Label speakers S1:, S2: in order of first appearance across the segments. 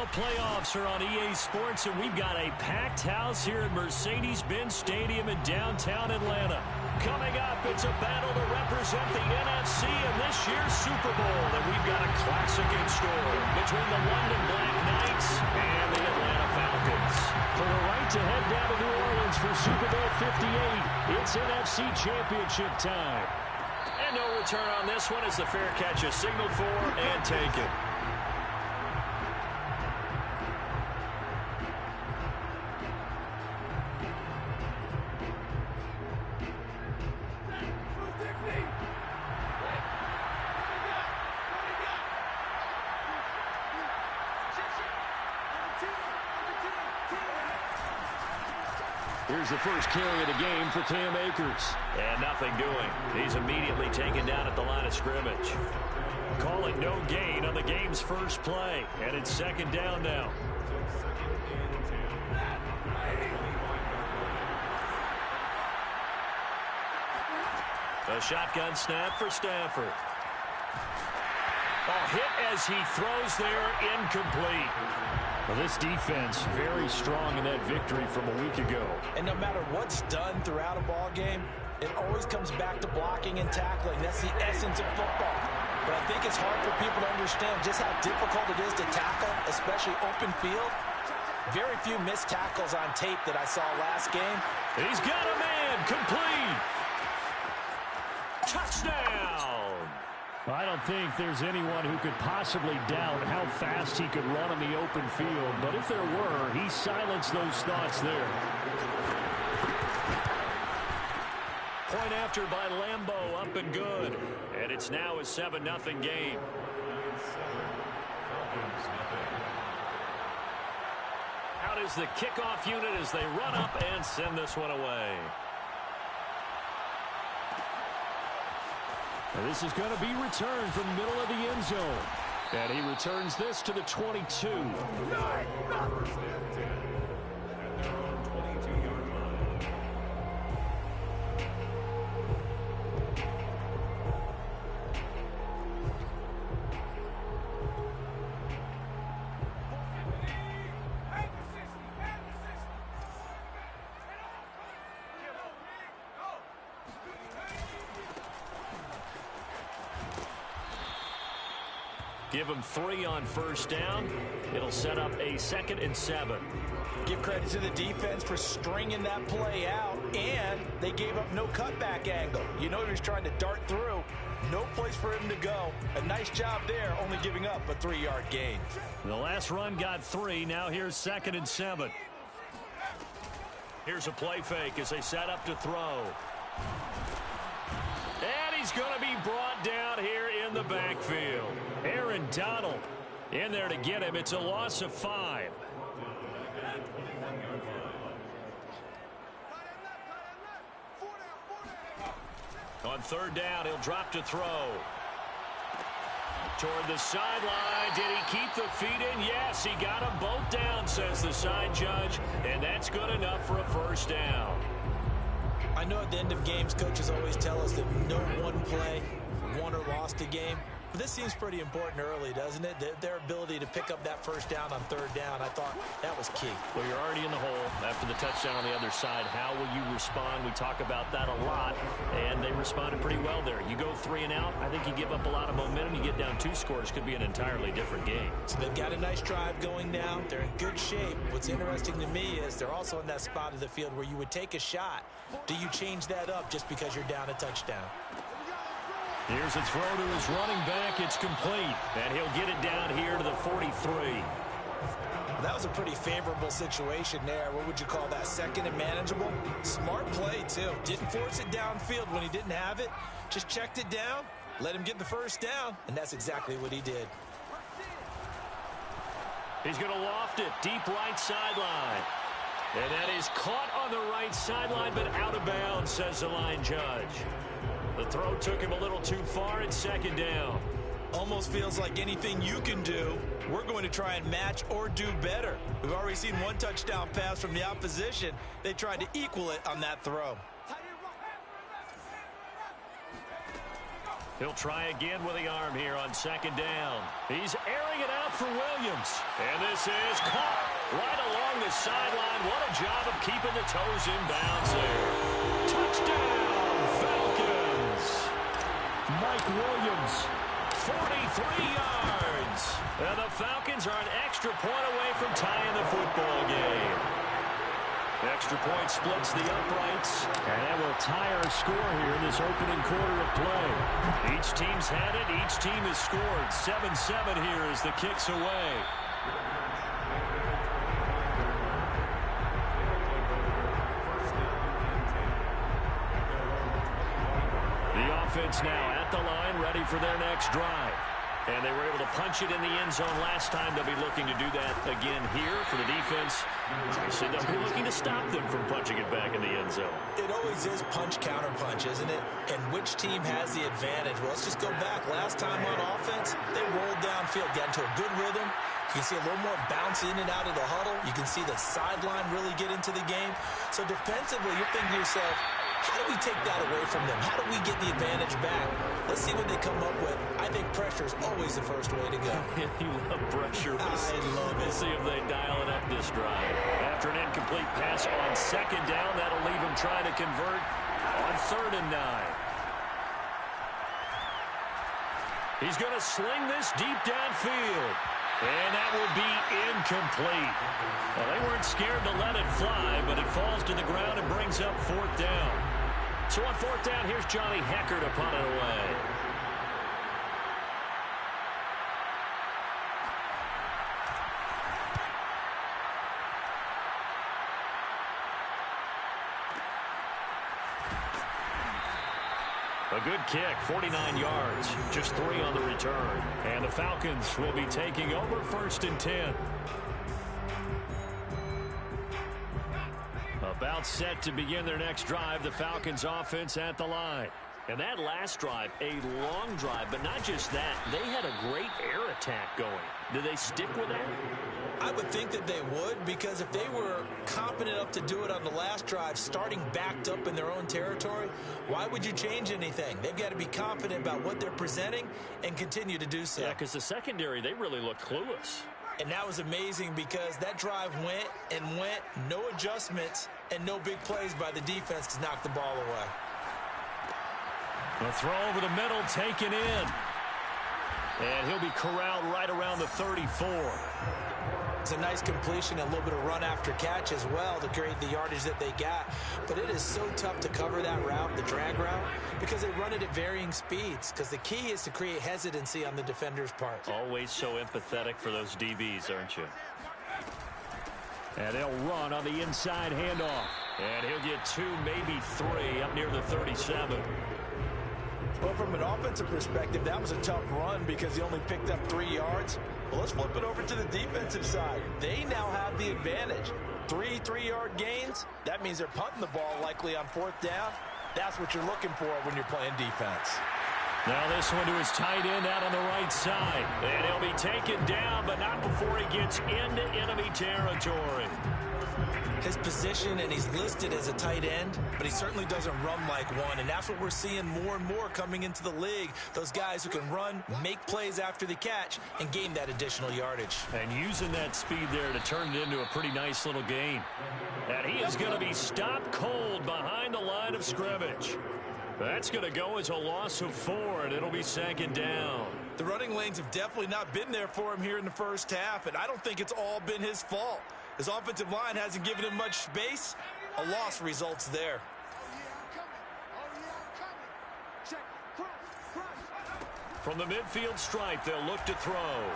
S1: NFL playoffs are on EA Sports, and we've got a packed house here at Mercedes-Benz Stadium in downtown Atlanta. Coming up, it's a battle to represent the NFC in this year's Super Bowl, and we've got a classic in store between the London Black Knights and the Atlanta Falcons. For the right to head down to New Orleans for Super Bowl 58, it's NFC Championship time. And no return on this one as the fair catch is signaled for and taken. Here's the first carry of the game for Cam Akers. And nothing doing. He's immediately taken down at the line of scrimmage. Calling no gain on the game's first play. And it's second down now. A shotgun snap for Stafford. Hit as he throws there, incomplete. Well, this defense very strong in that victory from a week ago.
S2: And no matter what's done throughout a ball game, it always comes back to blocking and tackling. That's the essence of football. But I think it's hard for people to understand just how difficult it is to tackle, especially open field. Very few missed tackles on tape that I saw last game.
S1: He's got a man, complete. Touchdown. I don't think there's anyone who could possibly doubt how fast he could run in the open field. But if there were, he silenced those thoughts there. Point after by Lambeau, up and good. And it's now a 7-0 game. Out is the kickoff unit as they run up and send this one away. And this is going to be returned from the middle of the end zone. And he returns this to the 22. Give him 3 on first down. It'll set up a 2nd and 7.
S2: Give credit to the defense for stringing that play out, and they gave up no cutback angle. You know he was trying to dart through. No place for him to go. A nice job there, only giving up a 3-yard gain.
S1: The last run got 3. Now here's 2nd and 7. Here's a play fake as they set up to throw. And he's going to be brought down here in the backfield. Aaron Donald in there to get him. It's a loss of 5. On third down, he'll drop to throw. Toward the sideline. Did he keep the feet in? Yes, he got them both down, says the side judge. And that's good enough for a first down.
S2: I know at the end of games, coaches always tell us that no one play won or lost a game. But this seems pretty important early, doesn't it? Their ability to pick up that first down on third down, I thought that was key.
S1: Well, you're already in the hole after the touchdown on the other side. How will you respond? We talk about that a lot, and they responded pretty well there. You go 3 and out, I think you give up a lot of momentum. You get down 2 scores, could be an entirely different game.
S2: So they've got a nice drive going now. They're in good shape. What's interesting to me is they're also in that spot of the field where you would take a shot. Do you change that up just because you're down a touchdown?
S1: Here's a throw to his running back. It's complete. And he'll get it down here to the 43.
S2: That was a pretty favorable situation there. What would you call that? 2nd and manageable? Smart play, too. Didn't force it downfield when he didn't have it. Just checked it down, let him get the first down, and that's exactly what he did.
S1: He's going to loft it. Deep right sideline. And that is caught on the right sideline, but out of bounds, says the line judge. The throw took him a little too far. It's 2nd down.
S2: Almost feels like anything you can do, we're going to try and match or do better. We've already seen 1 touchdown pass from the opposition. They tried to equal it on that throw.
S1: He'll try again with the arm here on second down. He's airing it out for Williams. And this is caught right along the sideline. What a job of keeping the toes in bounds there. Touchdown, Falcons. Mike Williams, 43 yards. And the Falcons are an extra point away from tying the football game. Extra point splits the uprights, and that will tie our score here in this opening quarter of play. Each team's had it. Each team has scored. 7-7 here as the kick's away. The offense now at the line, ready for their next drive. And they were able to punch it in the end zone last time. They'll be looking to do that again here for the defense. They said they'll be looking to stop them from punching it back in the end zone.
S2: It always is punch-counter-punch, isn't it? And which team has the advantage? Well, let's just go back. Last time on offense, they rolled downfield, got into a good rhythm. You can see a little more bounce in and out of the huddle. You can see the sideline really get into the game. So defensively, you're thinking to yourself, how do we take that away from them? How do we get the advantage back? Let's see what they come up with. I think pressure is always the first way to go.
S1: You love pressure.
S2: I love it.
S1: Let's see if they dial it up this drive. After an incomplete pass on second down, that'll leave him trying to convert on 3rd and 9. He's going to sling this deep downfield. And that will be incomplete. Well, they weren't scared to let it fly, but it falls to the ground and brings up 4th down. So on 4th down, here's Johnny Hecker to punt it away. A good kick, 49 yards, just 3 on the return. And the Falcons will be taking over 1st and 10. About set to begin their next drive, the Falcons offense at the line. And that last drive, a long drive, but not just that. They had a great air attack going. Do they stick with that?
S2: I would think that they would, because if they were confident enough to do it on the last drive, starting backed up in their own territory, why would you change anything? They've got to be confident about what they're presenting and continue to do so.
S1: Yeah, because the secondary, they really look clueless.
S2: And that was amazing because that drive went and went, no adjustments, and no big plays by the defense to knock the ball away.
S1: The throw over the middle taken in. And he'll be corralled right around the 34.
S2: It's a nice completion and a little bit of run after catch as well to create the yardage that they got. But it is so tough to cover that route, the drag route, because they run it at varying speeds. Because the key is to create hesitancy on the defender's part.
S1: Always so empathetic for those DBs, aren't you? And they'll run on the inside handoff. And he'll get 2, maybe 3 up near the 37.
S2: Well, from an offensive perspective, that was a tough run because he only picked up 3 yards. Well, let's flip it over to the defensive side. They now have the advantage. 3 3-yard gains. That means they're punting the ball likely on 4th down. That's what you're looking for when you're playing defense.
S1: Now this one to his tight end out on the right side. And he'll be taken down, but not before he gets into enemy territory.
S2: His position, and he's listed as a tight end, but he certainly doesn't run like one, and that's what we're seeing more and more coming into the league. Those guys who can run, make plays after the catch, and gain that additional yardage.
S1: And using that speed there to turn it into a pretty nice little gain. And he is going to be stopped cold behind the line of scrimmage. That's going to go as a loss of 4, and it'll be 2nd down.
S2: The running lanes have definitely not been there for him here in the first half, and I don't think it's all been his fault. His offensive line hasn't given him much space. A loss results there.
S1: From the midfield stripe, they'll look to throw.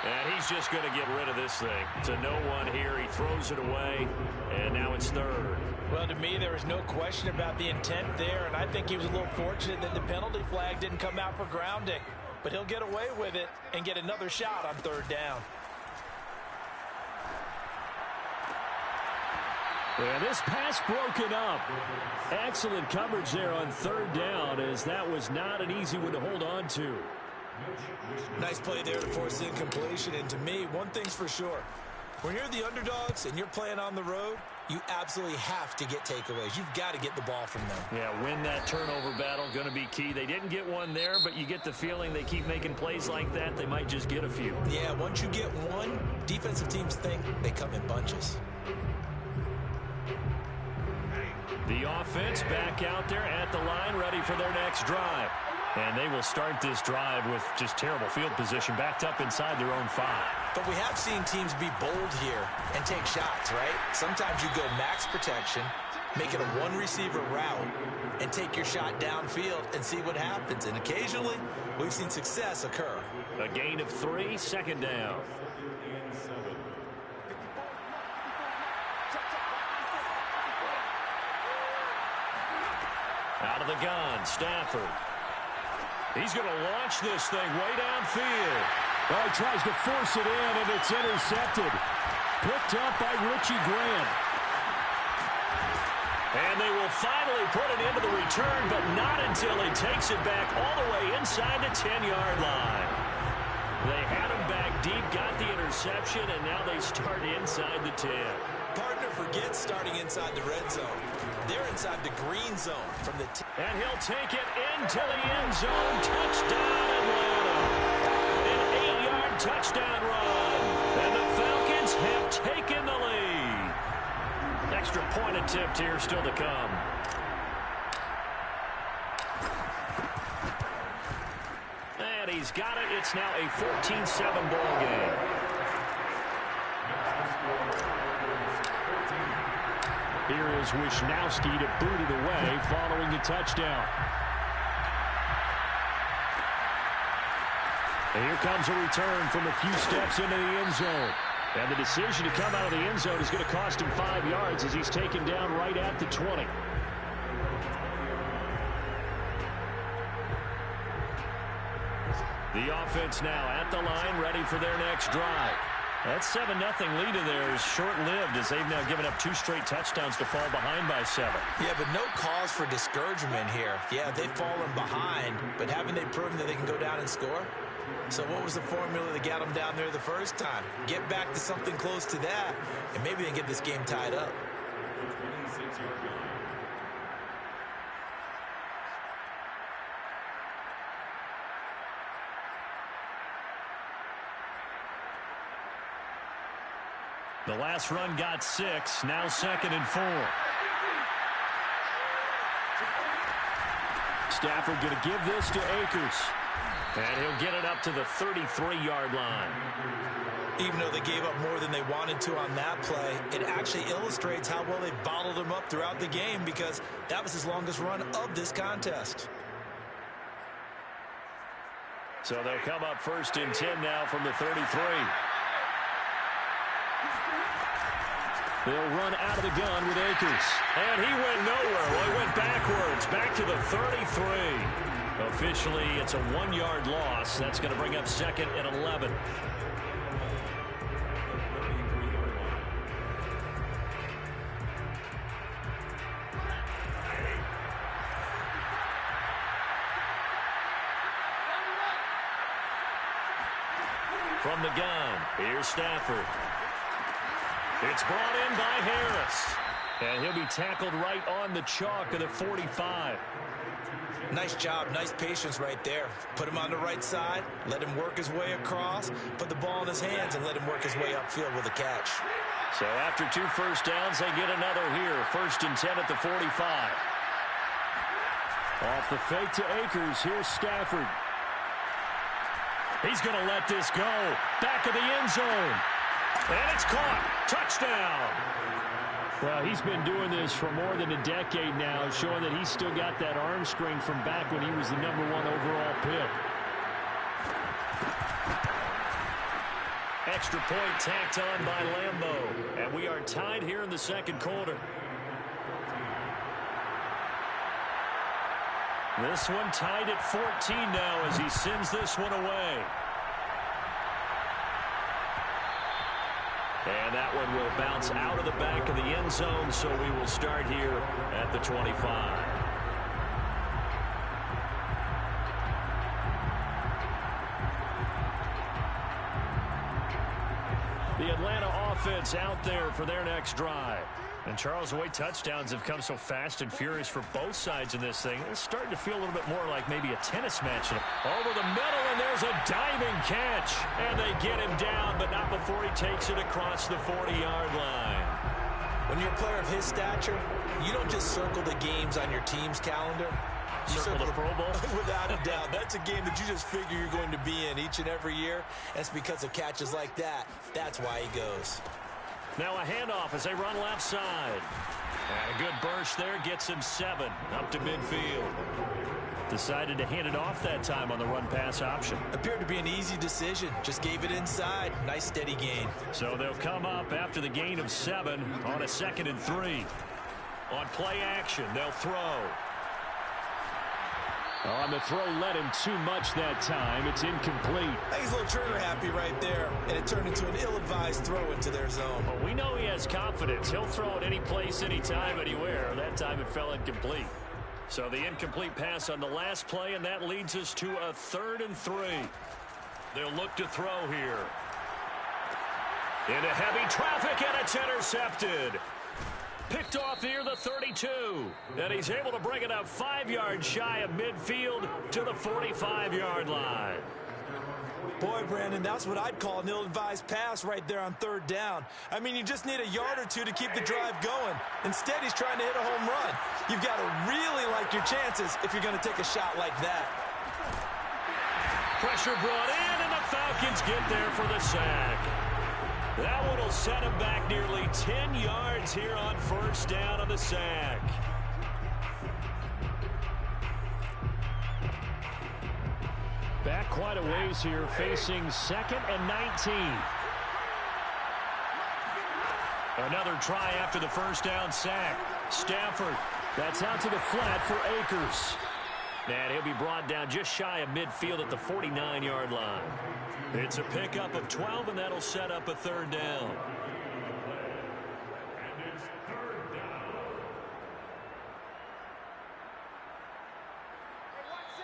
S1: And he's just going to get rid of this thing. It's a no one here. He throws it away, and now it's 3rd.
S2: Well, to me, there was no question about the intent there, and I think he was a little fortunate that the penalty flag didn't come out for grounding. But he'll get away with it and get another shot on 3rd down.
S1: And this pass broken up. Excellent coverage there on 3rd down, as that was not an easy one to hold on to.
S2: Nice play there to force the incompletion. And to me, one thing's for sure. When you're the underdogs and you're playing on the road, you absolutely have to get takeaways. You've got to get the ball from them.
S1: Yeah, win that turnover battle, going to be key. They didn't get one there, but you get the feeling they keep making plays like that, they might just get a few.
S2: Yeah, once you get one, defensive teams think they come in bunches.
S1: The offense back out there at the line, ready for their next drive. And they will start this drive with just terrible field position, backed up inside their own 5.
S2: But we have seen teams be bold here and take shots, right? Sometimes you go max protection, make it a one-receiver route, and take your shot downfield and see what happens. And occasionally, we've seen success occur.
S1: A gain of 3, second down. Out of the gun, Stafford. He's going to launch this thing way downfield.
S3: Well, he tries to force it in, and it's intercepted. Picked up by Richie Grant.
S1: And they will finally put it into the return, but not until he takes it back all the way inside the 10-yard line. They had him back deep, got the interception, and now they start inside the 10.
S2: Partner forgets starting inside the red zone. They're inside the green zone from the 10.
S1: And he'll take it into the end zone. Touchdown, Atlanta. An 8-yard touchdown run. And the Falcons have taken the lead. Extra point attempt here still to come. And he's got it. It's now a 14-7 ball game.
S3: Here is Wisnowski to boot it away following the touchdown. And here comes a return from a few steps into the end zone. And the decision to come out of the end zone is going to cost him 5 yards as he's taken down right at the 20.
S1: The offense now at the line, ready for their next drive. That 7-0 lead of theirs short-lived as they've now given up 2 straight touchdowns to fall behind by 7.
S2: Yeah, but no cause for discouragement here. Yeah, they've fallen behind, but haven't they proven that they can go down and score? So what was the formula that got them down there the first time? Get back to something close to that, and maybe they can get this game tied up.
S1: The last run got 6, now 2nd and 4.
S3: Stafford going to give this to Akers.
S1: And he'll get it up to the 33-yard line.
S2: Even though they gave up more than they wanted to on that play, it actually illustrates how well they bottled him up throughout the game because that was his longest run of this contest.
S1: So they'll come up 1st and 10 now from the 33.
S3: They'll run out of the gun with Akers.
S1: And he went nowhere. Well, he went backwards, back to the 33. Officially, it's a 1-yard loss. That's going to bring up 2nd and 11. From the gun, here's Stafford. It's brought in by Harris. And he'll be tackled right on the chalk of the 45.
S2: Nice job, nice patience right there. Put him on the right side, let him work his way across, put the ball in his hands, and let him work his way upfield with a catch.
S1: So after 2 first downs, they get another here. 1st and 10 at the 45.
S3: Off the fake to Akers, here's Stafford.
S1: He's going to let this go. Back of the end zone. And it's caught. Touchdown.
S3: Well, he's been doing this for more than a decade now, showing that he's still got that arm strength from back when he was the #1 overall pick.
S1: Extra point tacked on by Lambeau. And we are tied here in the 2nd quarter. This one tied at 14 now as he sends this one away. And that one will bounce out of the back of the end zone, so we will start here at the 25. The Atlanta offense offense out there for their next drive. And Charles, the way touchdowns have come so fast and furious for both sides in this thing, it's starting to feel a little bit more like maybe a tennis match. Over the middle, and there's a diving catch. And they get him down, but not before he takes it across the 40-yard line.
S2: When you're a player of his stature, you don't just circle the games on your team's calendar. You
S1: circle the Pro Bowl?
S2: Without a doubt. That's a game that you just figure you're going to be in each and every year. That's because of catches like that. That's why he goes.
S1: Now a handoff as they run left side. And a good burst there gets him 7 up to midfield. Decided to hand it off that time on the run-pass option.
S2: Appeared to be an easy decision. Just gave it inside. Nice steady gain.
S1: So they'll come up after the gain of 7 on a 2nd and 3. On play action, they'll throw.
S3: On the throw led him too much that time. It's incomplete.
S2: I think he's a little trigger happy right there, and it turned into an ill-advised throw into their zone.
S1: Well, we know he has confidence. He'll throw it any place, anytime, anywhere. That time it fell incomplete. So the incomplete pass on the last play, and that leads us to a 3rd and 3. They'll look to throw here. Into heavy traffic, and it's intercepted. Picked off near the 32. And he's able to bring it up 5 yards shy of midfield to the 45-yard line.
S2: Boy, Brandon, that's what I'd call an ill-advised pass right there on 3rd down. I mean, you just need a yard or two to keep the drive going. Instead, he's trying to hit a home run. You've got to really like your chances if you're going to take a shot like that.
S1: Pressure brought in, and the Falcons get there for the sack. That one will set him back nearly 10 yards here on 1st down on the sack.
S3: Back quite a ways here, facing 2nd and 19.
S1: Another try after the 1st down sack. Stafford.
S3: That's out to the flat for Akers.
S1: And he'll be brought down just shy of midfield at the 49-yard line. It's a pickup of 12, and that'll set up a 3rd down.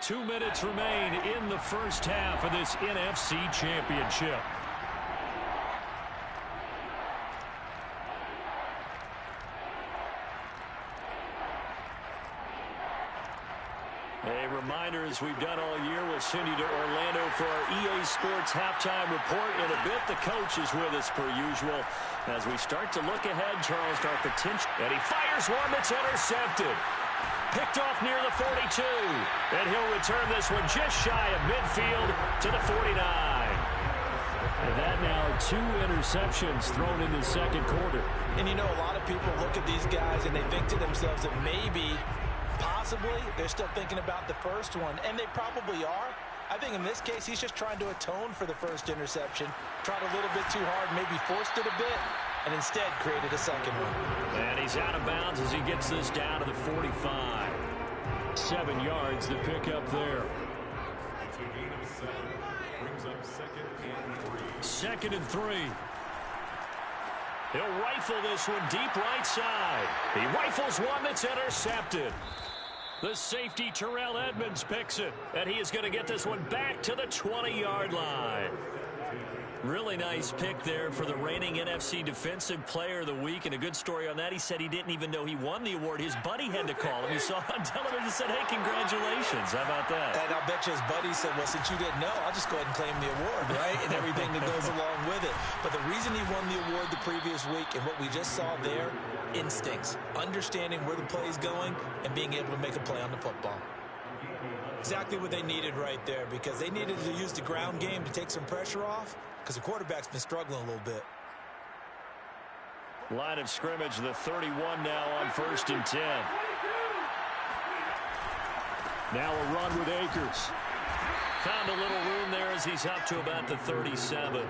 S1: Two minutes remain in the 1st half of this NFC Championship. A reminder, as we've done all year, we'll send you to Orlando for our EA Sports halftime report. In a bit, the coach is with us per usual. As we start to look ahead, Charles, to our potential. And he fires one that's intercepted. Picked off near the 42. And he'll return this one just shy of midfield to the 49.
S3: And that now 2 interceptions thrown in the 2nd quarter.
S2: And you know, a lot of people look at these guys and they think to themselves that maybe, possibly, they're still thinking about the first one. And they probably are. I think in this case, he's just trying to atone for the 1st interception. Tried a little bit too hard, maybe forced it a bit, and instead created a 2nd one.
S1: And he's out of bounds as he gets this down to the 45.
S3: 7 yards, the pickup there.
S1: 2nd and 3. He'll rifle this one deep right side. He rifles one that's intercepted. The safety, Terrell Edmonds, picks it. And he is going to get this one back to the 20-yard line. Really nice pick there for the reigning NFC Defensive Player of the Week. And a good story on that, he said he didn't even know he won the award. His buddy had to call him. He saw it on television and said, hey, congratulations. How about that?
S2: And I'll bet you his buddy said, well, since you didn't know, I'll just go ahead and claim the award, right? And everything that goes along with it. But the reason he won the award the previous week and what we just saw there, instincts, understanding where the play is going and being able to make a play on the football. Exactly what they needed right there, because they needed to use the ground game to take some pressure off, because the quarterback's been struggling a little bit.
S1: Line of scrimmage, the 31 now on 1st and 10.
S3: Now a run with Akers.
S1: Found a little room there as he's up to about the 37.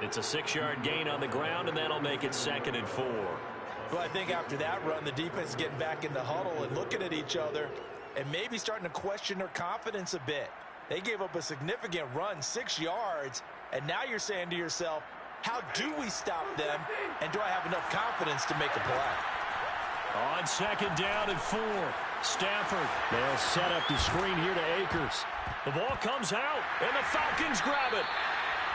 S1: It's a 6-yard gain on the ground, and that'll make it 2nd and 4.
S2: Well, I think after that run, the defense is getting back in the huddle and looking at each other and maybe starting to question their confidence a bit. They gave up a significant run, 6 yards, and now you're saying to yourself, how do we stop them, and do I have enough confidence to make a play?
S1: On 2nd down and 4, Stafford.
S3: They'll set up the screen here to Akers.
S1: The ball comes out, and the Falcons grab it.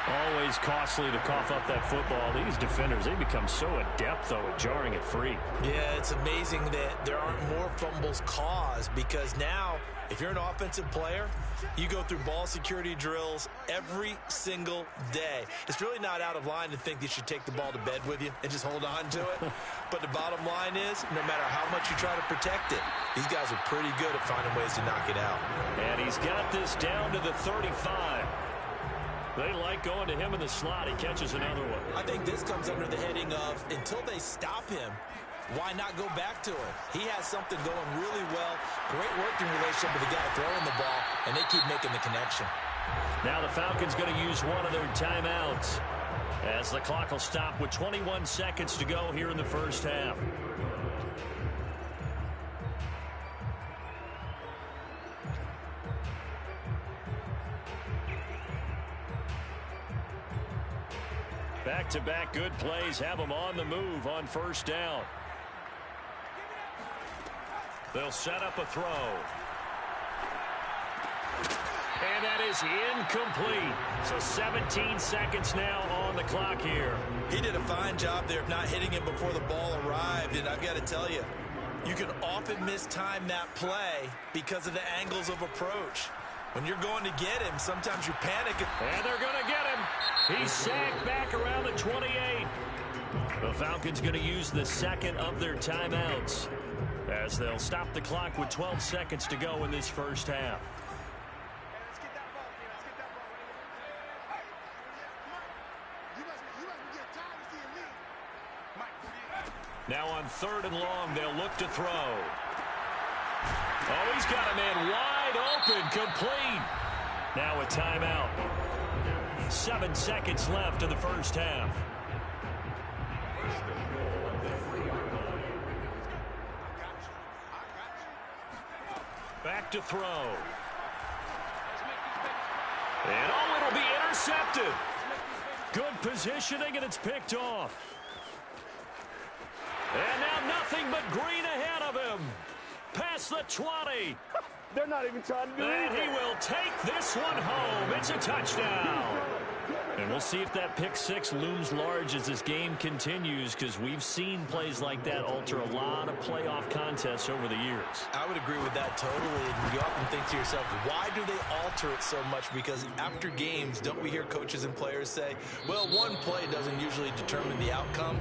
S1: Always costly to cough up that football. These defenders, they become so adept, though, at jarring it free.
S2: Yeah, it's amazing that there aren't more fumbles caused, because now, if you're an offensive player, you go through ball security drills every single day. It's really not out of line to think you should take the ball to bed with you and just hold on to it. But the bottom line is, no matter how much you try to protect it, these guys are pretty good at finding ways to knock it out.
S1: And he's got this down to the 35. They like going to him in the slot. He catches another one.
S2: I think this comes under the heading of, until they stop him, why not go back to it? He has something going really well. Great working relationship with the guy throwing the ball, and they keep making the connection.
S1: Now the Falcons going to use one of their timeouts, as the clock will stop with 21 seconds to go here in the first half. Back-to-back good plays have them on the move on first down. They'll set up a throw. And that is incomplete. So 17 seconds now on the clock here.
S2: He did a fine job there of not hitting it before the ball arrived. And I've got to tell you, you can often mistime that play because of the angles of approach. When you're going to get him, sometimes you panic.
S1: And they're going to get him. He's sacked back around the 28. The Falcons going to use the second of their timeouts, as they'll stop the clock with 12 seconds to go in this first half. Now on 3rd and long, they'll look to throw. Oh, he's got a man wide open, complete. Now a timeout. 7 seconds left in the first half. Back to throw. And oh, it'll be intercepted. Good positioning, and it's picked off. And now nothing but green ahead of him. Past the 20.
S4: They're not even trying to do anything.
S1: And he will take this one home. It's a touchdown. And we'll see if that pick six looms large as this game continues, because we've seen plays like that alter a lot of playoff contests over the years.
S2: I would agree with that totally. And you often think to yourself, why do they alter it so much? Because after games, don't we hear coaches and players say, well, one play doesn't usually determine the outcome?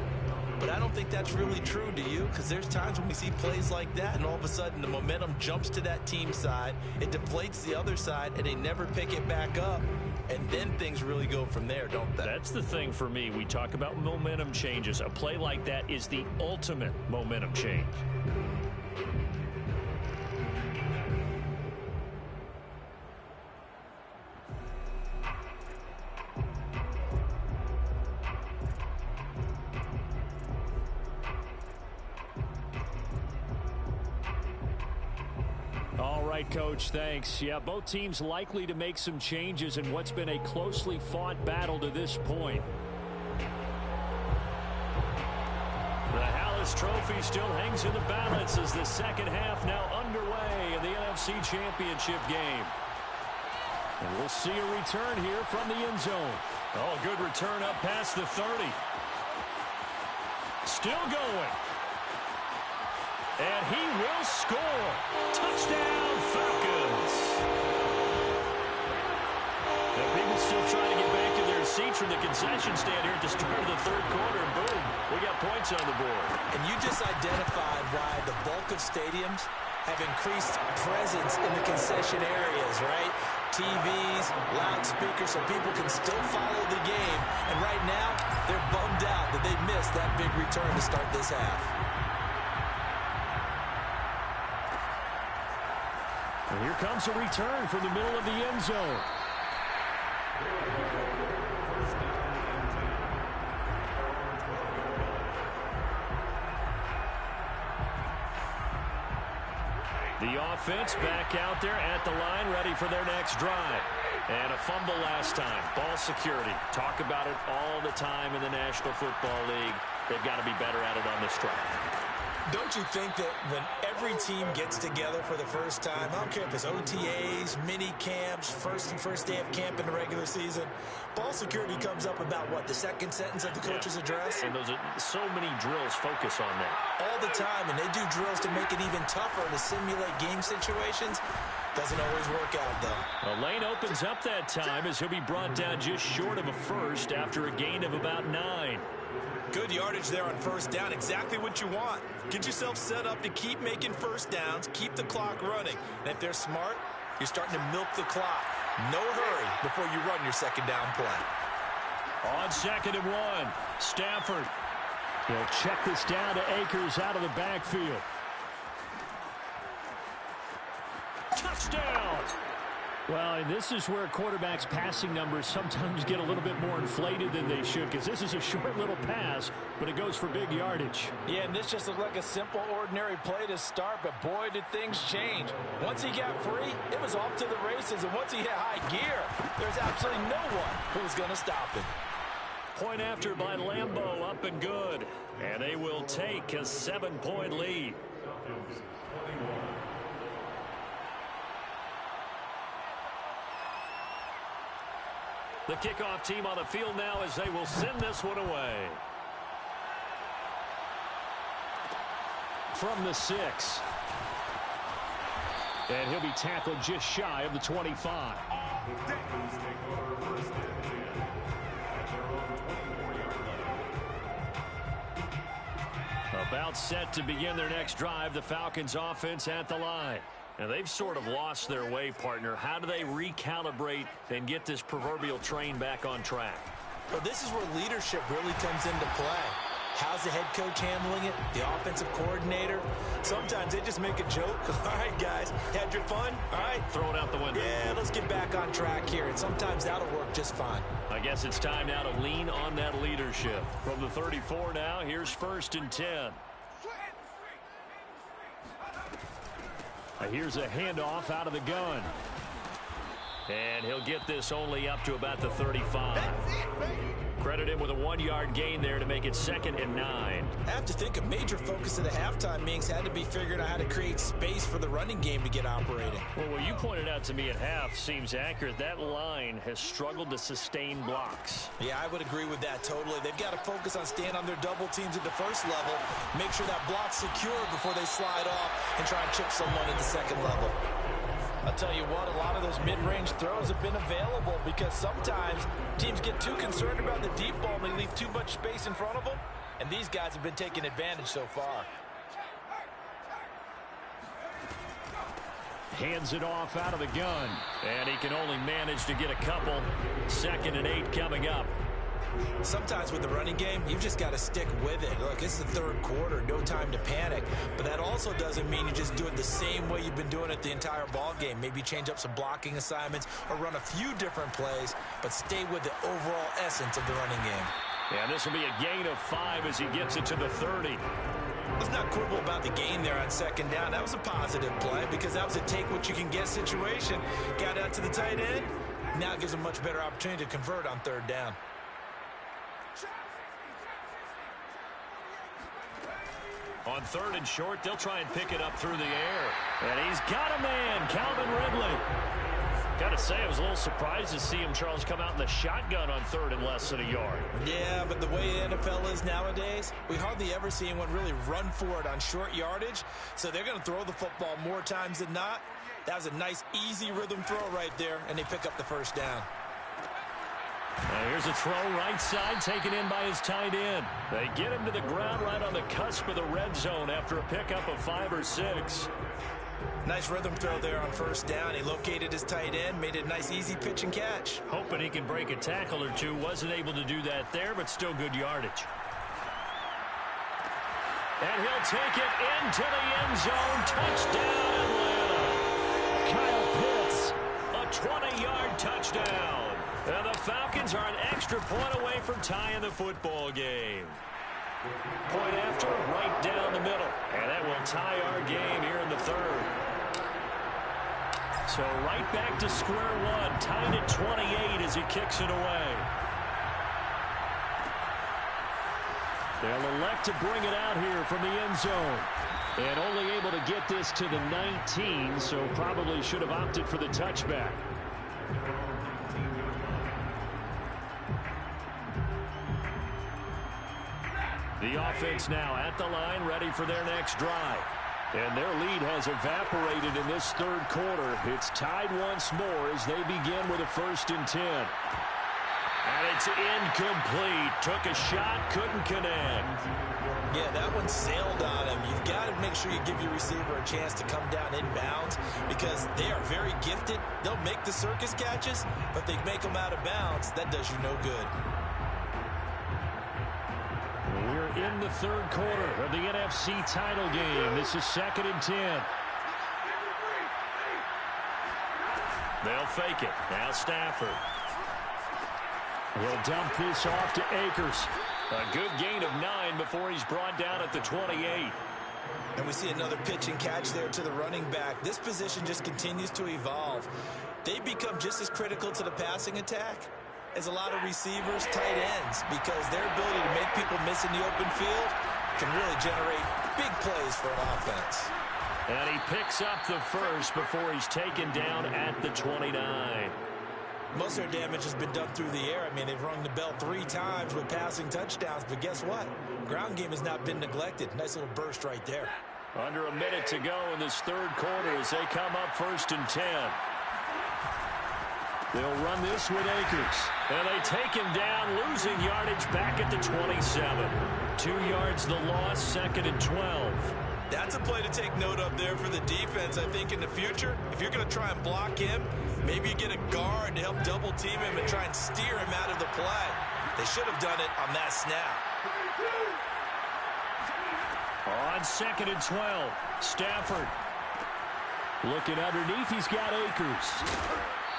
S2: But I don't think that's really true, do you? Because there's times when we see plays like that, and all of a sudden the momentum jumps to that team side, it deflates the other side, and they never pick it back up. And then things really go from there, don't they?
S1: That's the thing for me. We talk about momentum changes. A play like that is the ultimate momentum change. Coach, thanks. Yeah, both teams likely to make some changes in what's been a closely fought battle to this point. The Hallis Trophy still hangs in the balance as the second half now underway in the NFC Championship game. And we'll see a return here from the end zone. Oh, good return up past the 30. Still going. And he will score. Touchdown, Falcons. Now, people still trying to get back to their seats from the concession stand here at the start of the third quarter. And boom, we got points on the board.
S2: And you just identified why the bulk of stadiums have increased presence in the concession areas, right? TVs, loudspeakers, so people can still follow the game. And right now, they're bummed out that they missed that big return to start this half.
S1: And here comes a return from the middle of the end zone. The offense back out there at the line, ready for their next drive. And a fumble last time. Ball security. Talk about it all the time in the National Football League. They've got to be better at it on this drive.
S2: Don't you think that when every team gets together for the first time, I don't care if it's OTAs, mini camps, first day of camp in the regular season, ball security comes up about what, the second sentence of the coach's address?
S1: And those are so many drills focus on that.
S2: All the time, and they do drills to make it even tougher to simulate game situations. Doesn't always work out, though.
S1: The lane opens up that time as he'll be brought down just short of a first after a gain of about 9.
S2: Good yardage there on first down. Exactly what you want. Get yourself set up to keep making first downs, keep the clock running. And if they're smart, you're starting to milk the clock. No hurry before you run your second down play.
S1: On 2nd and 1, Stafford.
S3: He'll check this down to Akers out of the backfield.
S1: Touchdown!
S3: Well, and this is where quarterbacks' passing numbers sometimes get a little bit more inflated than they should, because this is a short little pass, but it goes for big yardage.
S2: Yeah, and this just looked like a simple, ordinary play to start, but boy, did things change. Once he got free, it was off to the races, and once he hit high gear, there's absolutely no one who was going to stop him.
S1: Point after by Lambeau, up and good. And they will take a 7-point lead. The kickoff team on the field now as they will send this one away.
S3: From the 6. And he'll be tackled just shy of the 25.
S1: About set to begin their next drive, the Falcons offense at the line. Now, they've sort of lost their way, partner. How do they recalibrate and get this proverbial train back on track?
S2: Well, this is where leadership really comes into play. How's the head coach handling it? The offensive coordinator? Sometimes they just make a joke. All right, guys, had your fun? All right.
S1: Throw it out the window.
S2: Yeah, let's get back on track here. And sometimes that'll work just fine.
S1: I guess it's time now to lean on that leadership. From the 34 now, here's 1st and 10.
S3: Here's a handoff out of the gun.
S1: And he'll get this only up to about the 35. Credit him with a 1-yard gain there to make it 2nd and 9.
S2: I have to think a major focus of the halftime meetings had to be figuring out how to create space for the running game to get operating.
S1: Well, what you pointed out to me at half seems accurate. That line has struggled to sustain blocks.
S2: Yeah, I would agree with that totally. They've got to focus on staying on their double teams at the first level, make sure that block's secure before they slide off and try and chip someone at the second level. I'll tell you what, a lot of those mid-range throws have been available because sometimes teams get too concerned about the deep ball and they leave too much space in front of them, and these guys have been taking advantage so far.
S3: Hands it off out of the gun.
S1: And he can only manage to get a couple. 2nd and 8 coming up.
S2: Sometimes with the running game, you've just got to stick with it. Look, it's the 3rd quarter, no time to panic. But that also doesn't mean you just do it the same way you've been doing it the entire ball game. Maybe change up some blocking assignments or run a few different plays, but stay with the overall essence of the running game.
S1: Yeah, this will be a gain of 5 as he gets it to the 30.
S2: Let's not quibble about the gain there on 2nd down. That was a positive play because that was a take-what-you-can-get situation. Got out to the tight end. Now it gives a much better opportunity to convert on 3rd down.
S1: On 3rd and short, they'll try and pick it up through the air. And he's got a man, Calvin Ridley. Got to say, I was a little surprised to see him, Charles, come out in the shotgun on 3rd and less than a yard.
S2: Yeah, but the way the NFL is nowadays, we hardly ever see anyone really run for it on short yardage. So they're going to throw the football more times than not. That was a nice, easy rhythm throw right there, and they pick up the 1st down.
S1: Now here's a throw right side taken in by his tight end. They get him to the ground right on the cusp of the red zone after a pickup of 5 or 6.
S2: Nice rhythm throw there on 1st down. He located his tight end, made it a nice, easy pitch and catch.
S1: Hoping he can break a tackle or two. Wasn't able to do that there, but still good yardage. And he'll take it into the end zone. Touchdown, Atlanta. Kyle Pitts, a 20-yard touchdown. And the Falcons are an extra point away from tying the football game. Point after, right down the middle. And that will tie our game here in the 3rd. So right back to square one, tied at 28 as he kicks it away.
S3: They'll elect to bring it out here from the end zone. And only able to get this to the 19, so probably should have opted for the touchback. The offense now at the line, ready for their next drive. And their lead has evaporated in this third quarter. It's tied once more as they begin with a 1st and 10. And it's incomplete. Took a shot, couldn't connect.
S2: Yeah, that one sailed on him. You've got to make sure you give your receiver a chance to come down inbounds because they are very gifted. They'll make the circus catches, but they make them out of bounds. That does you no good.
S3: We're in the third quarter of the NFC title game. This is 2nd and 10. They'll fake it. Now Stafford. He'll dump this off to Akers. A good gain of 9 before he's brought down at the 28.
S2: And we see another pitch and catch there to the running back. This position just continues to evolve. They become just as critical to the passing attack as a lot of receivers, tight ends, because their ability to make people miss in the open field can really generate big plays for an offense.
S3: And he picks up the first before he's taken down at the 29.
S2: Most of their damage has been done through the air. I mean, they've rung the bell 3 times with passing touchdowns, but guess what? Ground game has not been neglected. Nice little burst right there.
S3: Under a minute to go in this third quarter as they come up 1st and 10. They'll run this with Akers. And they take him down, losing yardage back at the 27. 2 yards the loss, 2nd and 12.
S2: That's a play to take note of there for the defense. I think in the future, if you're going to try and block him, maybe you get a guard to help double team him and try and steer him out of the play. They should have done it on that snap.
S3: On 2nd and 12, Stafford. Looking underneath, he's got Akers.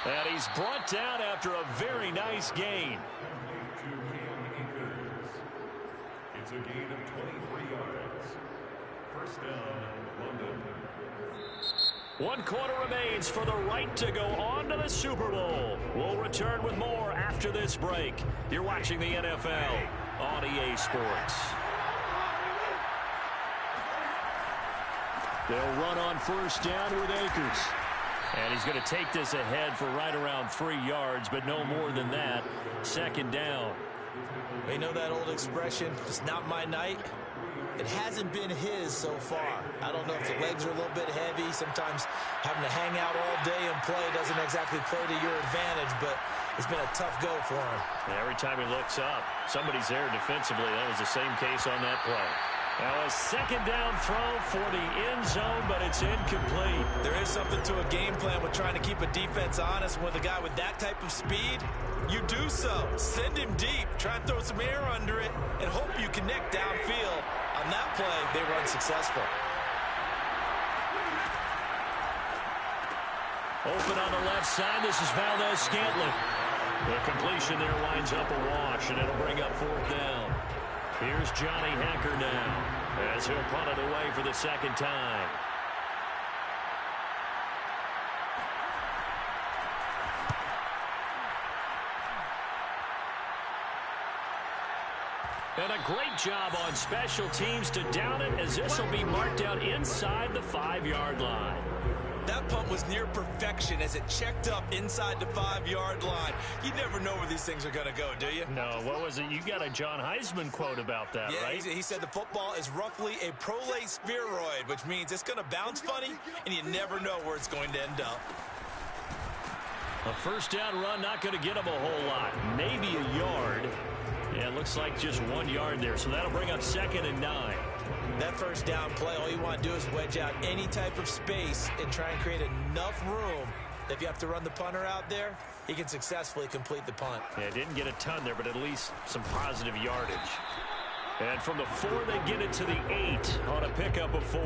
S3: And he's brought down after a very nice gain.
S5: It's a gain of 23 yards. First down, London.
S3: 1 quarter remains for the right to go on to the Super Bowl. We'll return with more after this break. You're watching the NFL on EA Sports. They'll run on 1st down with Akers. And he's going to take this ahead for right around 3 yards, but no more than that. 2nd down.
S2: We know that old expression, it's not my night. It hasn't been his so far. I don't know if the legs are a little bit heavy. Sometimes having to hang out all day and play doesn't exactly play to your advantage, but it's been a tough go for him.
S3: And every time he looks up, somebody's there defensively. That was the same case on that play. Now a 2nd down throw for the end zone, but it's incomplete.
S2: There is something to a game plan with trying to keep a defense honest. With a guy with that type of speed, you do so. Send him deep, try and throw some air under it, and hope you connect downfield. On that play, they run successful.
S3: Open on the left side, this is Valdez-Scantling. The completion there winds up a wash, and it'll bring up 4th down. Here's Johnny Hacker now as he'll punt it away for the 2nd time. And a great job on special teams to down it as this will be marked out inside the 5-yard line.
S2: That punt was near perfection as it checked up inside the 5-yard line. You never know where these things are going to go, do you?
S3: No, what was it? You got a John Heisman quote about that,
S2: yeah,
S3: right?
S2: He said the football is roughly a prolate spheroid, which means it's going to bounce funny, and you never know where it's going to end up.
S3: A 1st down run, not going to get him a whole lot. Maybe a yard. Yeah, it looks like just 1 yard there, so that'll bring up 2nd and 9.
S2: That 1st down play, all you want to do is wedge out any type of space and try and create enough room that if you have to run the punter out there, he can successfully complete the punt.
S3: Yeah, didn't get a ton there, but at least some positive yardage. And from the 4, they get it to the 8 on a pickup of 4.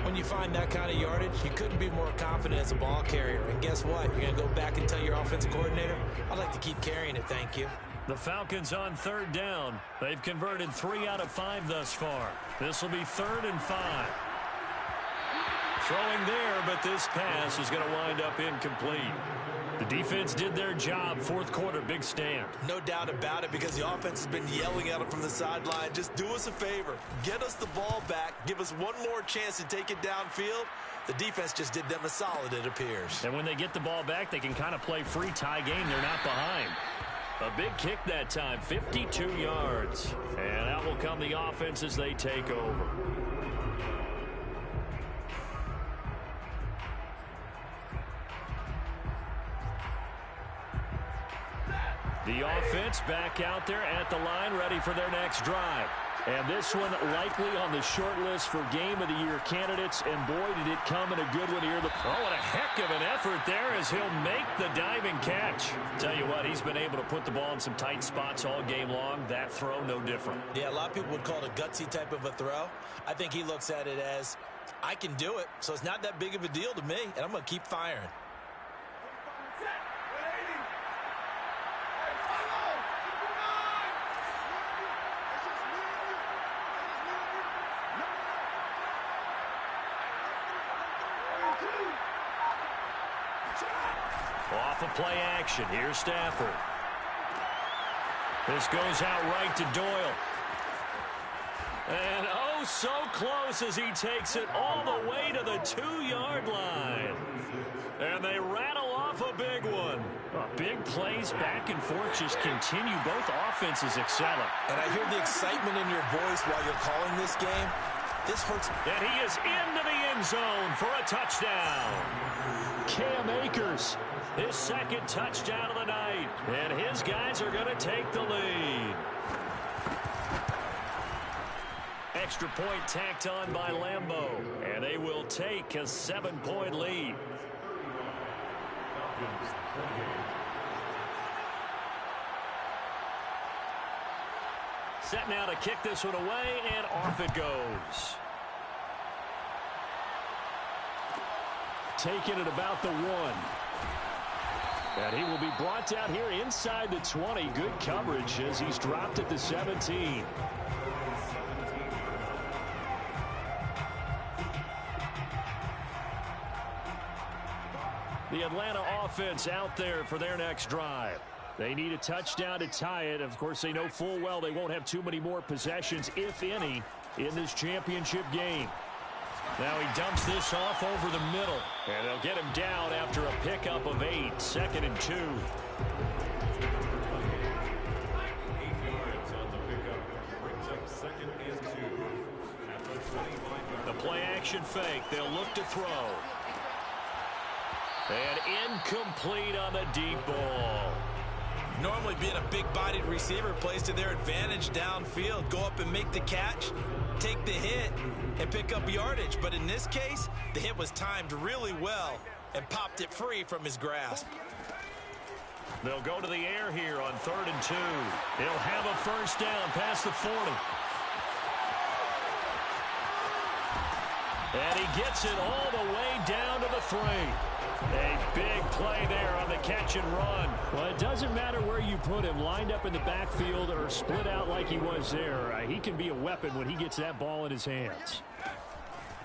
S2: When you find that kind of yardage, you couldn't be more confident as a ball carrier. And guess what? You're going to go back and tell your offensive coordinator, I'd like to keep carrying it, thank you.
S3: The Falcons on 3rd down. They've converted 3 out of 5 thus far. This will be 3rd and 5.
S1: Throwing there, but this pass is going to wind up incomplete. The defense did their job. Fourth quarter, big stand.
S2: No doubt about it, because the offense has been yelling at them from the sideline. Just do us a favor. Get us the ball back. Give us one more chance to take it downfield. The defense just did them a solid, it appears.
S1: And when they get the ball back, they can kind of play free tie game. They're not behind. A big kick that time, 52 yards. And out will come the offense as they take over. The offense back out there at the line, ready for their next drive. And this one likely on the short list for Game of the Year candidates. And boy, did it come in a good one here. Oh, and a heck of an effort there as he'll make the diving catch. Tell you what, he's been able to put the ball in some tight spots all game long. That throw, no different.
S2: Yeah, a lot of people would call it a gutsy type of a throw. I think he looks at it as, I can do it, so it's not that big of a deal to me, and I'm going to keep firing.
S1: Off of play action. Here's Stafford. This goes out right to Doyle. And oh, so close as he takes it all the way to the 2-yard line. And they rattle off a big one. Big plays back and forth just continue. Both offenses excelling.
S2: And I hear the excitement in your voice while you're calling this game. This hurts.
S1: And he is into the end zone for a touchdown. Cam Akers, his second touchdown of the night. And his guys are going to take the lead. Extra point tacked on by Lambeau. And they will take a 7-point lead. Set now to kick this one away, and off it goes. Taking it about the 1. And he will be brought down here inside the 20. Good coverage as he's dropped at the 17. The Atlanta offense out there for their next drive. They need a touchdown to tie it. Of course, they know full well they won't have too many more possessions, if any, in this championship game. Now he dumps this off over the middle. And they'll get him down after a pickup of 8. 2nd and 2.
S5: 8 yards on the pickup. Brings up 2nd and 2. At the 25-yard.
S1: The play action fake. They'll look to throw. And incomplete on the deep ball.
S2: Normally being a big-bodied receiver plays to their advantage downfield. Go up and make the catch, take the hit, and pick up yardage. But in this case, the hit was timed really well and popped it free from his grasp.
S1: They'll go to the air here on 3rd and 2. He'll have a first down past the 40. And he gets it all the way down to the 3. A big play there on the catch and run. Well, it doesn't matter where you put him, lined up in the backfield or split out like he was there. He can be a weapon when he gets that ball in his hands.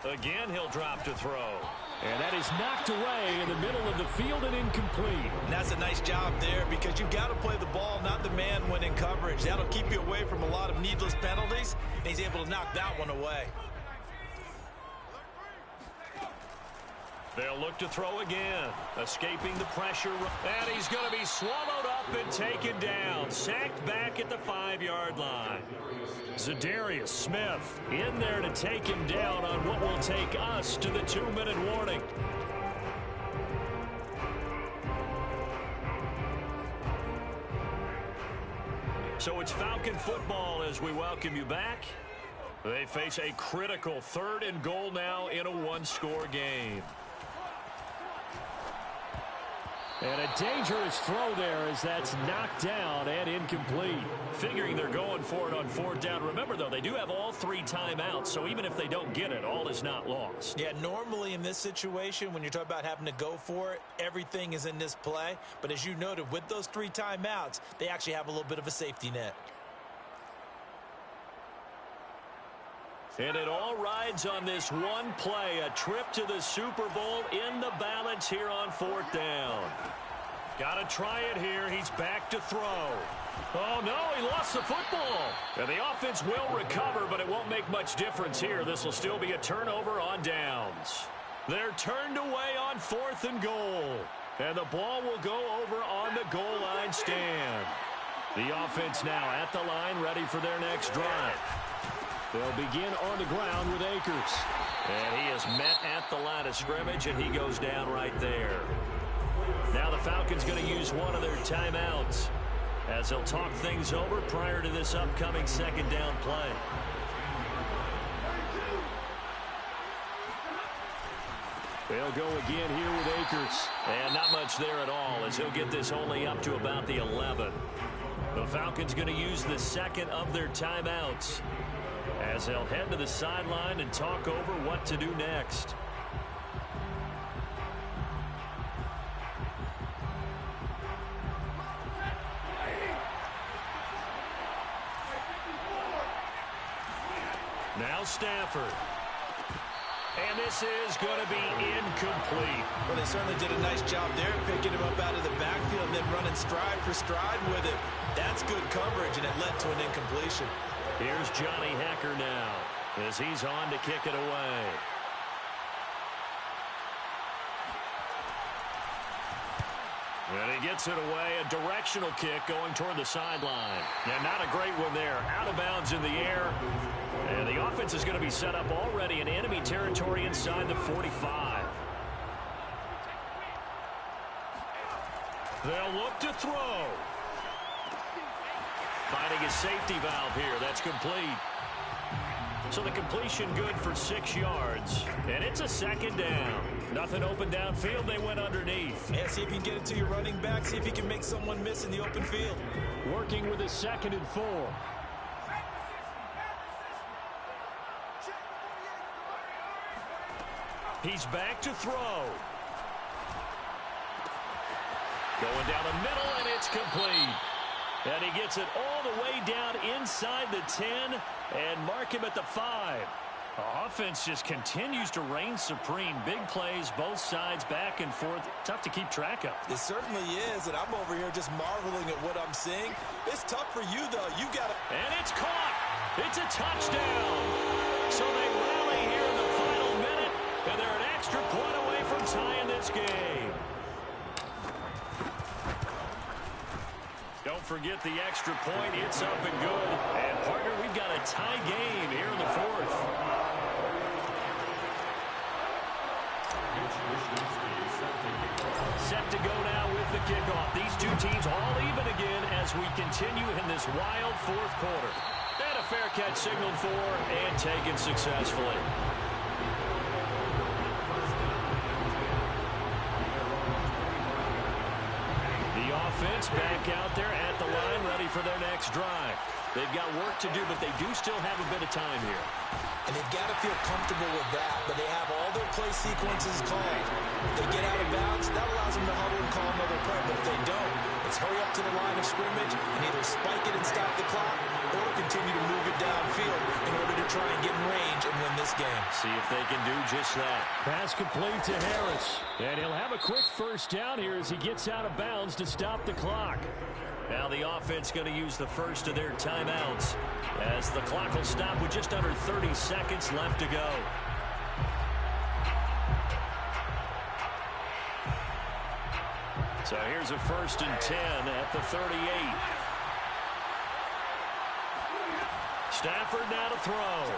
S1: Again, he'll drop to throw. And that is knocked away in the middle of the field and incomplete.
S2: And that's a nice job there, because you've got to play the ball, not the man when in coverage. That'll keep you away from a lot of needless penalties, and he's able to knock that one away.
S1: They'll look to throw again. Escaping the pressure. And he's going to be swallowed up and taken down. Sacked back at the 5-yard line. Zadarius Smith in there to take him down on what will take us to the 2-minute warning. So it's Falcon football as we welcome you back. They face a critical 3rd and goal now in a 1-score game. And a dangerous throw there as that's knocked down and incomplete. Figuring they're going for it on 4th down. Remember, though, they do have all 3 timeouts, so even if they don't get it, all is not lost.
S2: Yeah, normally in this situation, when you're talking about having to go for it, everything is in this play. But as you noted, with those 3 timeouts, they actually have a little bit of a safety net.
S1: And it all rides on this one play, a trip to the Super Bowl in the balance here on 4th down. Got to try it here. He's back to throw. Oh, no, he lost the football. And the offense will recover, but it won't make much difference here. This will still be a turnover on downs. They're turned away on 4th and goal. And the ball will go over on the goal line stand. The offense now at the line, ready for their next drive. They'll begin on the ground with Akers. And he is met at the line of scrimmage, and he goes down right there. Now the Falcons going to use one of their timeouts as they'll talk things over prior to this upcoming 2nd down play. They'll go again here with Akers. And not much there at all as he'll get this only up to about the 11. The Falcons going to use the 2nd of their timeouts as they'll head to the sideline and talk over what to do next. Now Stafford. And this is going to be incomplete.
S2: Well, they certainly did a nice job there, picking him up out of the backfield and then running stride for stride with it. That's good coverage, and it led to an incompletion.
S1: Here's Johnny Hacker now as he's on to kick it away. And he gets it away, a directional kick going toward the sideline. And not a great one there. Out of bounds in the air. And the offense is going to be set up already in enemy territory inside the 45. They'll look to throw. Finding a safety valve here. That's complete. So the completion good for 6 yards. And it's a 2nd down. Nothing open downfield. They went underneath.
S2: Yeah, see if you can get it to your running back. See if you can make someone miss in the open field.
S1: Working with a 2nd and 4. He's back to throw. Going down the middle, and it's complete. And he gets it all the way down inside the 10 and mark him at the 5. The offense just continues to reign supreme. Big plays, both sides, back and forth. Tough to keep track of.
S2: It certainly is, and I'm over here just marveling at what I'm seeing. It's tough for you, though. You got to...
S1: And it's caught. It's a touchdown. So they rally here in the final minute, and they're an extra point away from tying this game. Don't forget the extra point. It's up and good. And, partner, we've got a tie game here in the 4th. Set to go now with the kickoff. These two teams all even again as we continue in this wild 4th quarter. And a fair catch signaled for and taken successfully. The offense back out there at the line, ready for their next drive. They've got work to do, but they do still have a bit of time here.
S2: And they've got to feel comfortable with that, but they have all their play sequences called. If they get out of bounds, that allows them to huddle and call another play, but if they don't, it's hurry up to the line of scrimmage and either spike it and stop the clock or continue to move it downfield in order to try and get in range and win this game.
S1: See if they can do just that. Pass complete to Harris. And he'll have a quick 1st down here as he gets out of bounds to stop the clock. Now the offense going to use the first of their timeouts as the clock will stop with just under 30 seconds left to go. So here's a 1st and 10 at the 38. Stafford now to throw.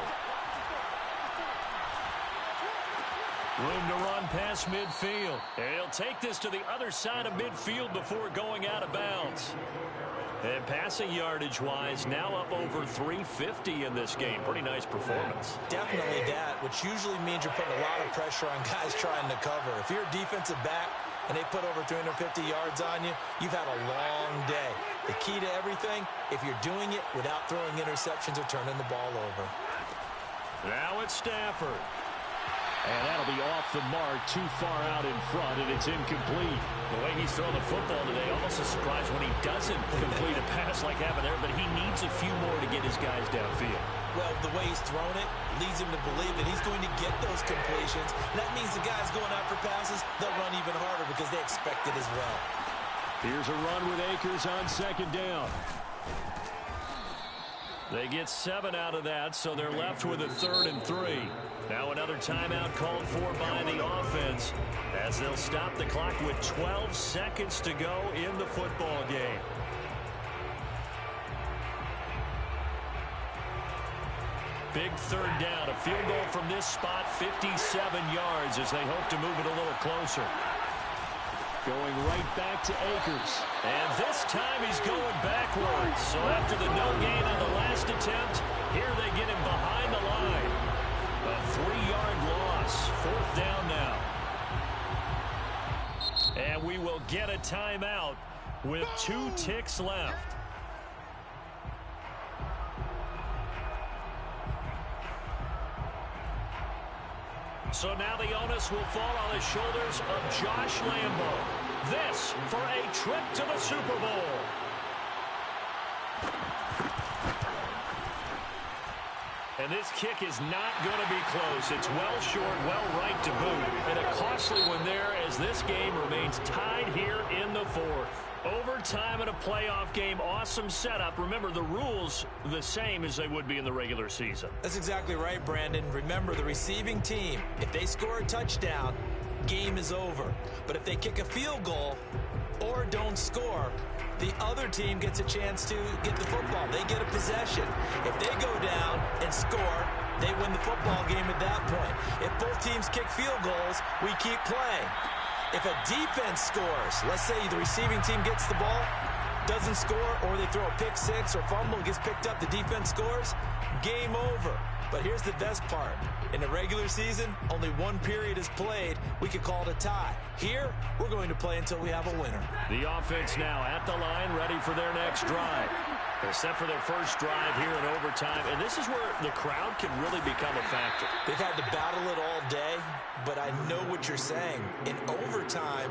S1: Room to run past midfield. And he'll take this to the other side of midfield before going out of bounds. And passing yardage-wise, now up over 350 in this game. Pretty nice performance.
S2: Definitely that, which usually means you're putting a lot of pressure on guys trying to cover. If you're a defensive back and they put over 350 yards on you, you've had a long day. The key to everything, if you're doing it without throwing interceptions or turning the ball over.
S1: Now it's Stafford.
S3: And that'll be off the mark, too far out in front, and it's incomplete.
S1: The way he's throwing the football today, almost a surprise when he doesn't complete a pass like happened there, but he needs a few more to get his guys downfield.
S2: Well, the way he's thrown it leads him to believe that he's going to get those completions. That means the guys going out for passes, they'll run even harder because they expect it as well.
S3: Here's a run with Akers on second down.
S1: They get 7 out of that, so they're left with a 3rd and 3. Now another timeout called for by the offense as they'll stop the clock with 12 seconds to go in the football game. Big 3rd down. A field goal from this spot, 57 yards as they hope to move it a little closer.
S3: Going right back to Akers.
S1: And this time he's going backwards. So after the no gain on the last attempt, here they get him behind the line. A 3-yard loss. 4th down now. And we will get a timeout with 2 ticks left. So now the onus will fall on the shoulders of Josh Lambo. This for a trip to the Super Bowl. And this kick is not going to be close. It's well short, well right to boot. And a costly one there as this game remains tied here in the 4th. Overtime in a playoff game, awesome setup. Remember, the rules the same as they would be in the regular season.
S2: That's exactly right, Brandon. Remember, the receiving team, if they score a touchdown, game is over. But if they kick a field goal or don't score, the other team gets a chance to get the football. They get a possession. If they go down and score, they win the football game at that point. If both teams kick field goals, we keep playing. If a defense scores, let's say the receiving team gets the ball, doesn't score, or they throw a pick six or fumble, gets picked up, the defense scores, game over. But here's the best part. In the regular season, only 1 period is played. We could call it a tie. Here, we're going to play until we have a winner.
S1: The offense now at the line, ready for their next drive. They're set for their first drive here in overtime, and this is where the crowd can really become a factor.
S2: They've had to battle it all day, but I know what you're saying. In overtime,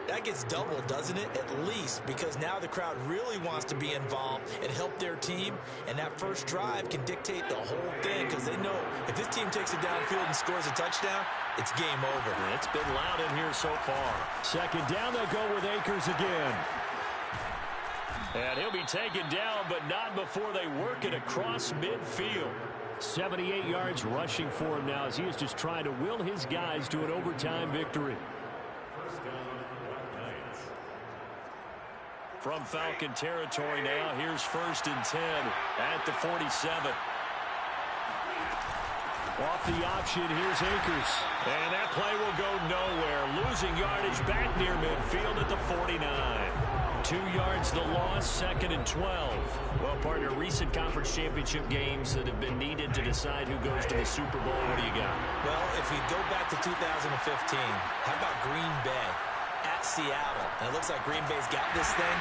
S2: that gets doubled, doesn't it? At least, because now the crowd really wants to be involved and help their team, and that first drive can dictate the whole thing because they know if this team takes it downfield and scores a touchdown, it's game over.
S1: And it's been loud in here so far.
S3: Second down, they'll go with Akers again.
S1: And he'll be taken down, but not before they work it across midfield.
S3: 78 yards rushing for him now as he is just trying to will his guys to an overtime victory.
S1: From Falcon territory now, here's 1st and 10 at the 47.
S3: Off the option, here's Akers.
S1: And that play will go nowhere. Losing yardage back near midfield at the 49. 2 yards the loss, 2nd and 12. Well, partner, recent conference championship games that have been needed to decide who goes to the Super Bowl. What do you got?
S2: Well, if we go back to 2015, how about Green Bay at Seattle? And it looks like Green Bay's got this thing.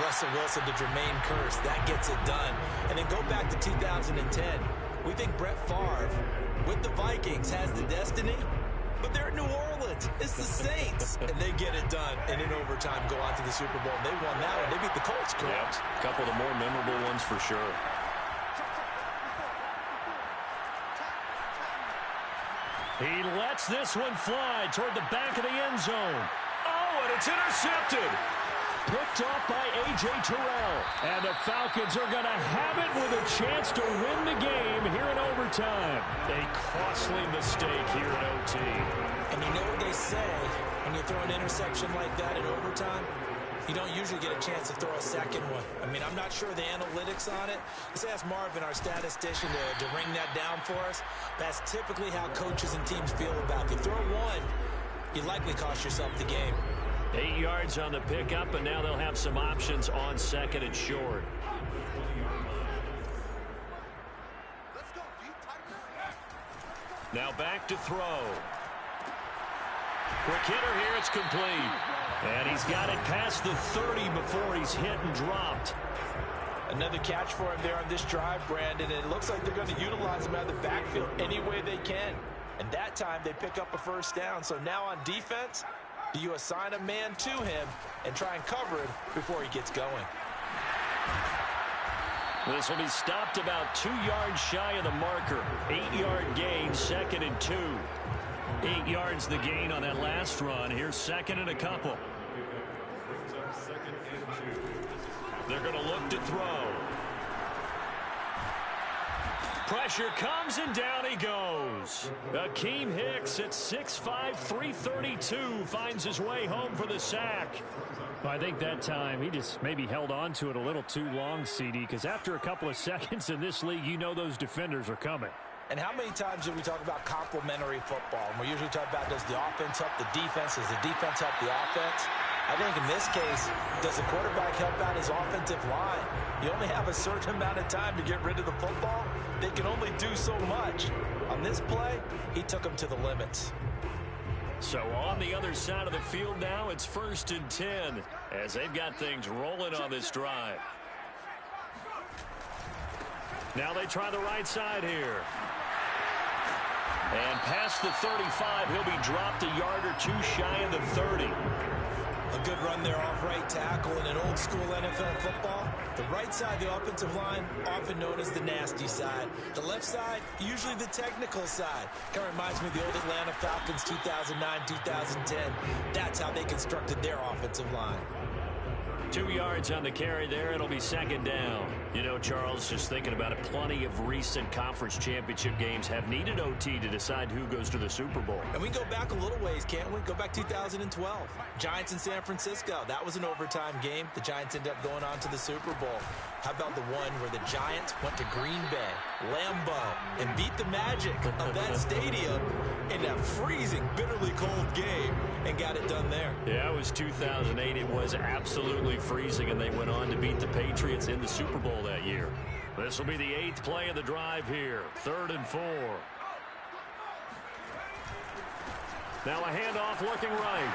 S2: Russell Wilson to Jermaine Kearse, that gets it done. And then go back to 2010. We think Brett Favre with the Vikings has the destiny, but they're at New Orleans. It's the Saints. And they get it done. And in overtime, go on to the Super Bowl. They won that one. They beat the Colts, correct?
S1: Yep. A couple of the more memorable ones for sure. He lets this one fly toward the back of the end zone. Oh, and it's intercepted. Picked off by A.J. Terrell. And the Falcons are going to have it with a chance to win the game here in overtime. A costly mistake here in OT.
S2: And you know what they say when you throw an interception like that in overtime? You don't usually get a chance to throw a second one. I mean, I'm not sure the analytics on it. Let's ask Marvin, our statistician, to ring that down for us. That's typically how coaches and teams feel about it. If you throw one, you likely cost yourself the game.
S1: 8 yards on the pickup, and now they'll have some options on 2nd and short. Now back to throw. Quick hitter here, it's complete. And he's got it past the 30 before he's hit and dropped.
S2: Another catch for him there on this drive, Brandon. And it looks like they're going to utilize him out of the backfield any way they can. And that time, they pick up a first down. So now on defense, do you assign a man to him and try and cover him before he gets going?
S1: This will be stopped about 2 yards shy of the marker. 8-yard gain, 2nd and 2. 8 yards the gain on that last run. Here's 2nd and a couple. They're going to look to throw. Pressure comes, and down he goes. Akeem Hicks at 6'5", 332 finds his way home for the sack.
S3: Well, I think that time he just maybe held on to it a little too long, CD, because after a couple of seconds in this league, you know those defenders are coming.
S2: And how many times do we talk about complementary football? And we usually talk about, does the offense help the defense? Does the defense help the offense? I think in this case, does the quarterback help out his offensive line? You only have a certain amount of time to get rid of the football. They can only do so much. On this play, he took them to the limits.
S1: So on the other side of the field now, it's 1st and 10 as they've got things rolling on this drive. Now they try the right side here. And past the 35, he'll be dropped a yard or two shy of the 30.
S2: A good run there off right tackle in an old school NFL football. The right side, the offensive line, often known as the nasty side. The left side, usually the technical side. Kind of reminds me of the old Atlanta Falcons 2009, 2010. That's how they constructed their offensive line.
S1: 2 yards on the carry there. It'll be 2nd down. You know, Charles, just thinking about it, plenty of recent conference championship games have needed OT to decide who goes to the Super Bowl.
S2: And we can go back a little ways, can't we? Go back 2012. Giants in San Francisco. That was an overtime game. The Giants ended up going on to the Super Bowl. How about the one where the Giants went to Green Bay, Lambeau, and beat the magic of that stadium in that freezing, bitterly cold game and got it done there?
S1: Yeah, it was 2008. It was absolutely freezing, and they went on to beat the Patriots in the Super Bowl that year. This will be the 8th play of the drive here. 3rd and 4. Now a handoff looking right.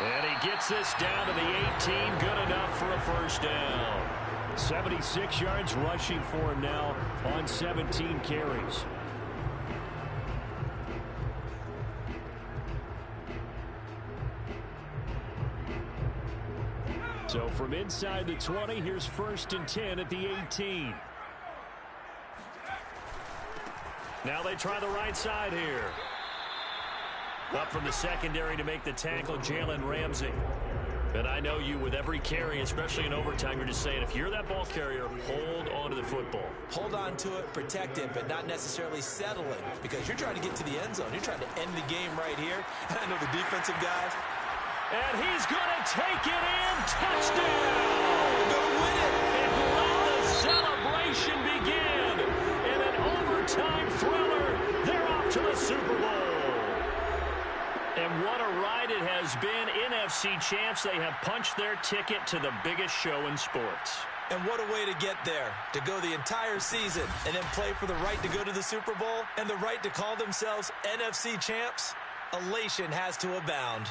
S1: And he gets this down to the 18. Good enough for a first down.
S3: 76 yards rushing for him now on 17 carries. So from inside the 20, here's 1st and 10 at the 18.
S1: Now they try the right side here. Up from the secondary to make the tackle, Jalen Ramsey. And I know you, with every carry, especially in overtime, you're just saying, if you're that ball carrier, hold on to the football.
S2: Hold on to it, protect it, but not necessarily settling, because you're trying to get to the end zone. You're trying to end the game right here. And I know the defensive guys.
S1: And he's going to take it in. Touchdown!
S2: Go win it!
S1: And let the celebration begin. In an overtime thriller, they're off to the Super Bowl. And what a ride it has been. NFC champs, they have punched their ticket to the biggest show in sports.
S2: And what a way to get there, to go the entire season and then play for the right to go to the Super Bowl and the right to call themselves NFC champs. Elation has to abound.